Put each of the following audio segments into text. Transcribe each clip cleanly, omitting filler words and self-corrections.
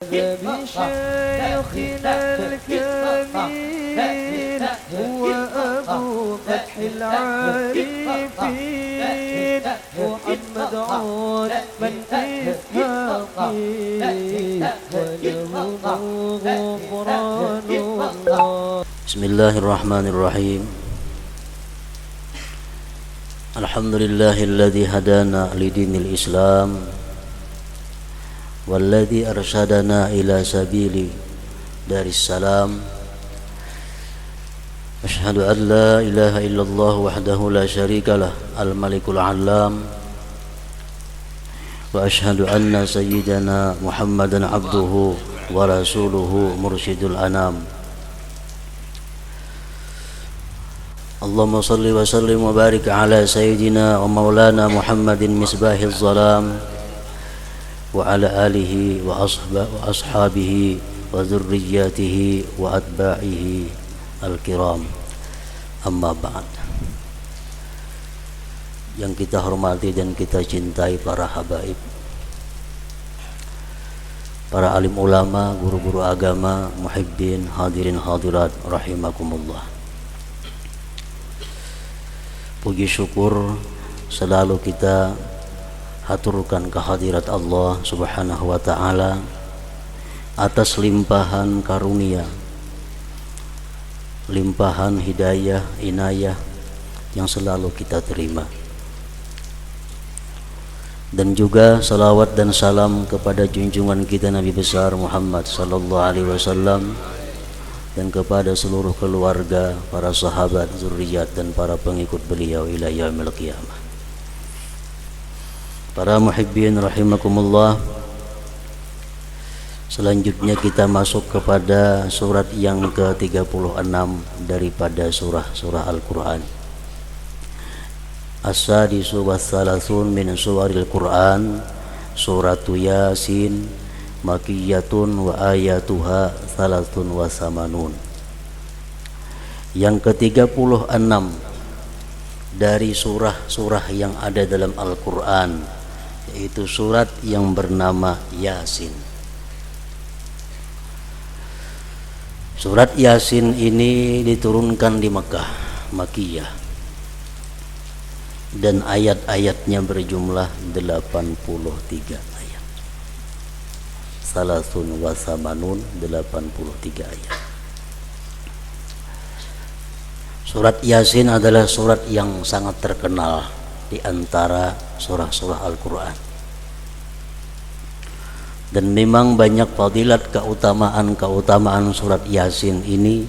بشيخنا الكبير هو أبو فتح العارفين محمد عود من إسحاقي وله غفران الله. بسم الله الرحمن الرحيم. الحمد لله الذي هدانا لدين الإسلام والذي أرشدنا إلى سبيل دار السلام. أشهد أن لا إله إلا الله وحده لا شريك له الملك العلام، وأشهد أن سيدنا محمدا عبده ورسوله مرشد الأنام. اللهم صل وسلم وبارك على سيدنا ومولانا محمد مصباح الظلام وعلى آله وأصحابه وذرياته وأتباعه الkiram. Amma ba'd. Yang kita hormati dan kita cintai para habaib, para alim ulama, guru-guru agama, muhibbin, hadirin hadirat rahimakumullah. Puji syukur selalu kita haturkan kehadirat Allah Subhanahu wa ta'ala atas limpahan karunia, limpahan hidayah, inayah yang selalu kita terima. Dan juga salawat dan salam kepada junjungan kita Nabi besar Muhammad sallallahu alaihi wasallam dan kepada seluruh keluarga, para sahabat, zuriat dan para pengikut beliau ila yaumil qiyamah. Para muhibbin rahimakumullah, selanjutnya kita masuk kepada surat yang ke-36 daripada surah Al-Quran. As-sadisu was-salasun min suwaril Quran, suratu Yasin, makiyatun wa ayatuha salatun wa samanun. Yang ke-36 dari surah-surah yang ada dalam Al-Quran, yaitu surat yang bernama Yasin. Surat Yasin ini diturunkan di Mekah, Makiyah, dan ayat-ayatnya berjumlah 83 ayat. Salasun wa samanun, 83 ayat. Surat Yasin adalah surat yang sangat terkenal di antara surah-surah Al-Quran. Dan memang banyak fadilat, keutamaan surat Yasin ini,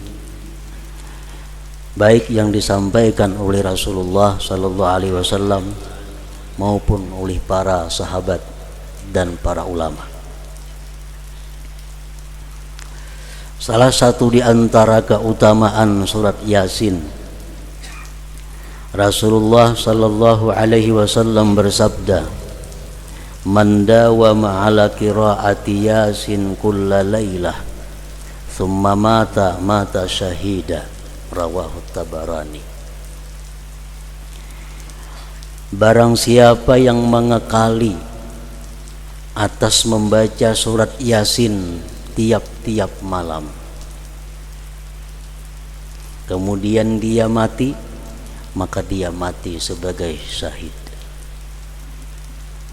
baik yang disampaikan oleh Rasulullah sallallahu alaihi wasallam maupun oleh para sahabat dan para ulama. Salah satu di antara keutamaan surat Yasin, Rasulullah sallallahu alaihi wasallam bersabda, "Man dawama ala qiraati Yasin kulla lailah, thumma mata syahida." Rawahu Tabarani. Barang siapa yang mengekali atas membaca surat Yasin tiap-tiap malam, kemudian dia mati, maka dia mati sebagai syahid.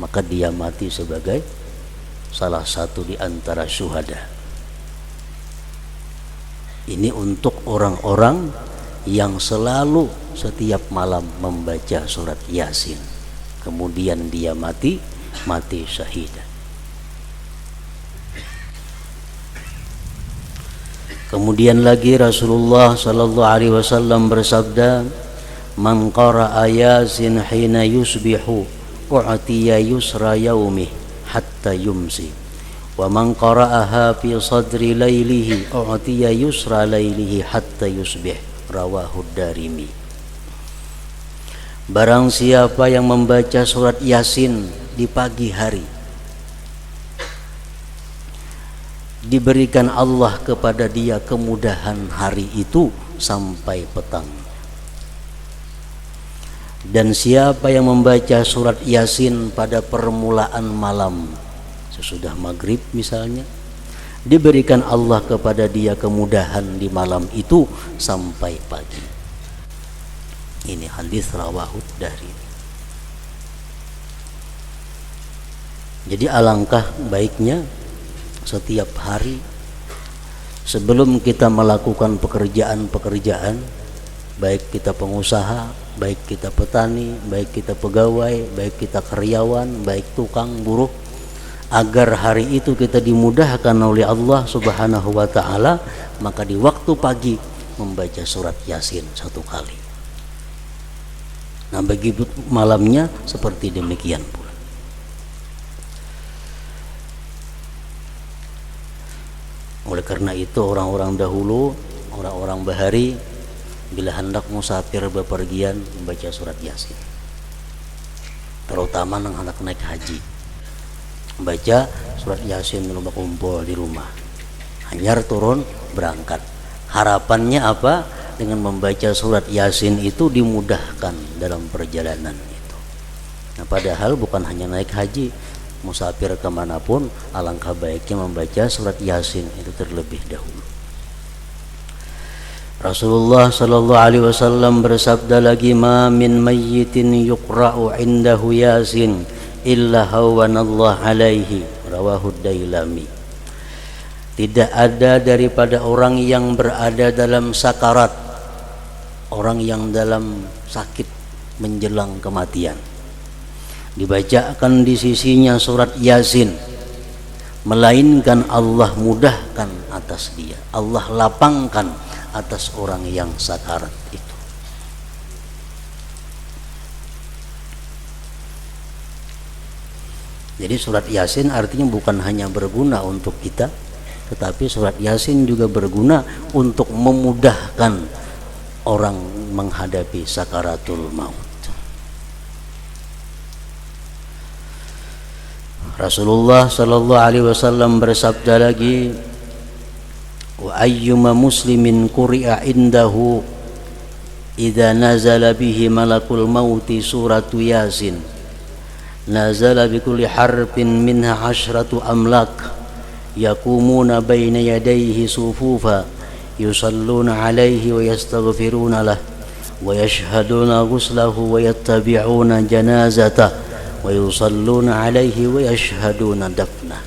Maka dia mati sebagai salah satu di antara syuhada. Ini untuk orang-orang yang selalu setiap malam membaca surat Yasin, kemudian dia mati syahid. Kemudian lagi Rasulullah sallallahu alaihi wasallam bersabda, "Man qara'a Yasin hina yusbihu u'tiya yusra yaumih hatta yumsi, wa man qara'aha fi sadri lailihi u'tiya yusra lailihi hatta yusbih." Rawahu Darimi. Barang siapa yang membaca surat Yasin di pagi hari, diberikan Allah kepada dia kemudahan hari itu sampai petang. Dan siapa yang membaca surat Yasin pada permulaan malam, sesudah maghrib misalnya, diberikan Allah kepada dia kemudahan di malam itu sampai pagi. Ini hadis rawahu dari. Jadi alangkah baiknya setiap hari sebelum kita melakukan pekerjaan-pekerjaan, baik kita pengusaha, baik kita petani, baik kita pegawai, baik kita karyawan, baik tukang buruh, agar hari itu kita dimudahkan oleh Allah Subhanahu wa taala, maka di waktu pagi membaca surat Yasin 1 kali. Nah, bagi malamnya seperti demikian pula. Oleh karena itu orang-orang dahulu, orang-orang bahari, bila hendak musafir bepergian membaca surat Yasin. Terutama nang hendak naik haji, baca surat Yasin dulu kumpul di rumah. Hanyar turun berangkat. Harapannya apa? Dengan membaca surat Yasin itu dimudahkan dalam perjalanan itu. Nah, padahal bukan hanya naik haji, musafir kemanapun alangkah baiknya membaca surat Yasin itu terlebih dahulu. Rasulullah sallallahu alaihi wasallam bersabda lagi, ma min mayyitin yuqra'u indahu Yasin illa hawanallah alaihi, rawahu Dailami. Tidak ada daripada orang yang berada dalam sakarat, orang yang dalam sakit menjelang kematian, dibacakan di sisinya surat Yasin, melainkan Allah mudahkan atas dia, Allah lapangkan atas orang yang sakarat itu. Jadi surat Yasin artinya bukan hanya berguna untuk kita, tetapi surat Yasin juga berguna untuk memudahkan orang menghadapi sakaratul maut. Rasulullah sallallahu alaihi wasallam bersabda lagi, wa ayyuma muslimin quri'a indahu idza nazala bihi malakul mauti suratu Yasin nazala bi kulli harfin minha 'ashratu amlak yakumuna baina yadayhi sufufa yusalluna alaihi wa yastaghfiruna lah wa yashhaduna ghuslahu wa yattabi'una janazatah wa yusalluna alaihi wa yashhaduna dafnah.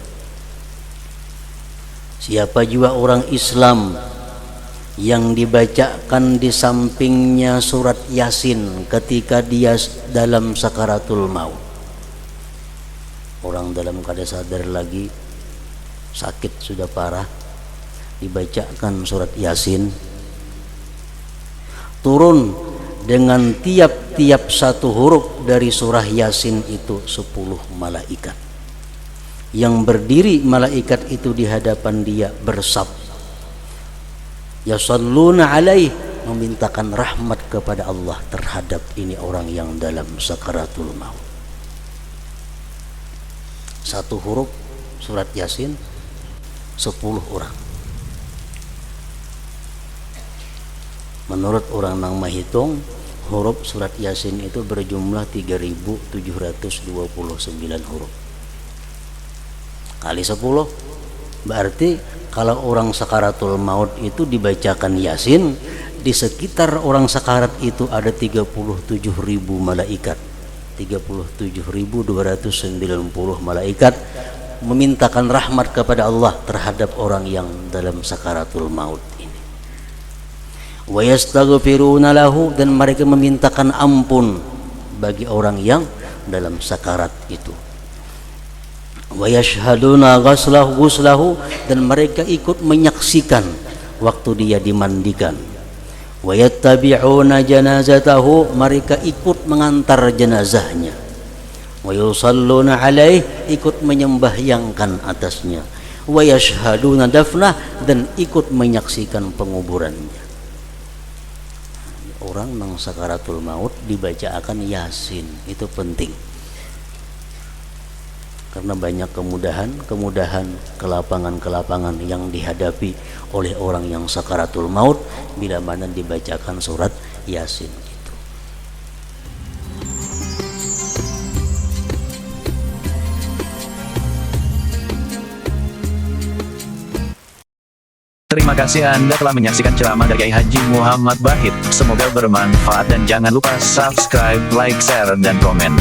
Siapa juga orang Islam yang dibacakan di sampingnya surat Yasin ketika dia dalam sakaratul maut, orang dalam keadaan sadar lagi, sakit sudah parah, dibacakan surat Yasin, turun dengan tiap-tiap satu huruf dari surah Yasin itu 10 malaikat yang berdiri, malaikat itu di hadapan dia bersab, yasalluna alaih, memintakan rahmat kepada Allah terhadap ini orang yang dalam sakaratul maut. Satu huruf surat Yasin 10 orang. Menurut orang nang menghitung, huruf surat Yasin itu berjumlah 3.729 huruf. Kali 10 berarti kalau orang sakaratul maut itu dibacakan Yasin, di sekitar orang sakarat itu ada 37.000 malaikat, 37.290 malaikat memintakan rahmat kepada Allah terhadap orang yang dalam sakaratul maut ini. Wa yastaghfiruna lahu, dan mereka memintakan ampun bagi orang yang dalam sakarat itu. Wa yashhaduna ghuslahu, dan mereka ikut menyaksikan waktu dia dimandikan. Wa yattabi'una janazatahu, mereka ikut mengantar jenazahnya. Wa yusalluna alaih, ikut menyembahyangkan atasnya. Wa yashhaduna dafnah, dan ikut menyaksikan penguburannya. Orang nang sakaratul maut dibacakan Yasin, itu penting. Karena banyak kemudahan, kelapangan yang dihadapi oleh orang yang sakaratul maut bila mana dibacakan surat Yasin itu. Terima kasih Anda telah menyaksikan ceramah dari Kiai Haji Muhammad Bahid. Semoga bermanfaat dan jangan lupa subscribe, like, share, dan komen.